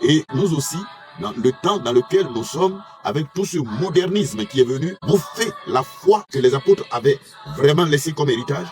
Et nous aussi, dans le temps dans lequel nous sommes, avec tout ce modernisme qui est venu bouffer la foi que les apôtres avaient vraiment laissée comme héritage,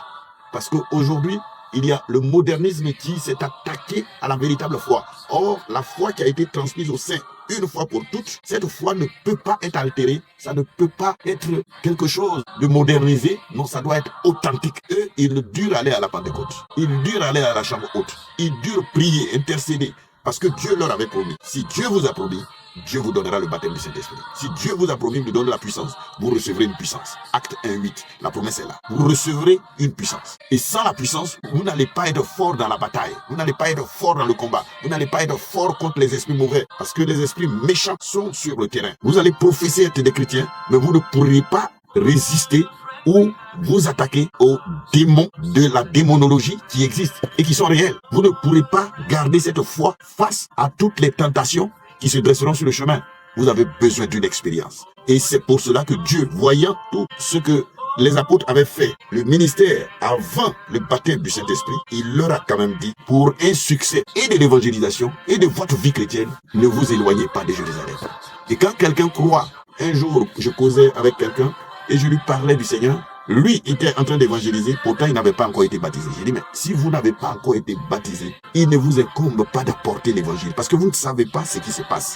parce qu'aujourd'hui, il y a le modernisme qui s'est attaqué à la véritable foi. Or, la foi qui a été transmise au sein une fois pour toutes, cette foi ne peut pas être altérée, ça ne peut pas être quelque chose de modernisé, non, ça doit être authentique. Eux, ils durent aller à la Pentecôte, ils durent aller à la chambre haute, ils durent prier, intercéder, parce que Dieu leur avait promis. Si Dieu vous a promis, Dieu vous donnera le baptême du Saint-Esprit. Si Dieu vous a promis de donner la puissance, vous recevrez une puissance. Acte 1:8, la promesse est là. Vous recevrez une puissance. Et sans la puissance, vous n'allez pas être fort dans la bataille. Vous n'allez pas être fort dans le combat. Vous n'allez pas être fort contre les esprits mauvais. Parce que les esprits méchants sont sur le terrain. Vous allez professer être des chrétiens, mais vous ne pourrez pas résister ou vous attaquer aux démons de la démonologie qui existent et qui sont réels. Vous ne pourrez pas garder cette foi face à toutes les tentations qui se dresseront sur le chemin. Vous avez besoin d'une expérience. Et c'est pour cela que Dieu, voyant tout ce que les apôtres avaient fait, le ministère avant le baptême du Saint-Esprit, il leur a quand même dit, pour un succès et de l'évangélisation et de votre vie chrétienne, ne vous éloignez pas de Jérusalem. Et quand quelqu'un croit, un jour je causais avec quelqu'un et je lui parlais du Seigneur, lui était en train d'évangéliser, pourtant il n'avait pas encore été baptisé. J'ai dit, mais si vous n'avez pas encore été baptisé, il ne vous incombe pas d'apporter l'évangile, parce que vous ne savez pas ce qui se passe.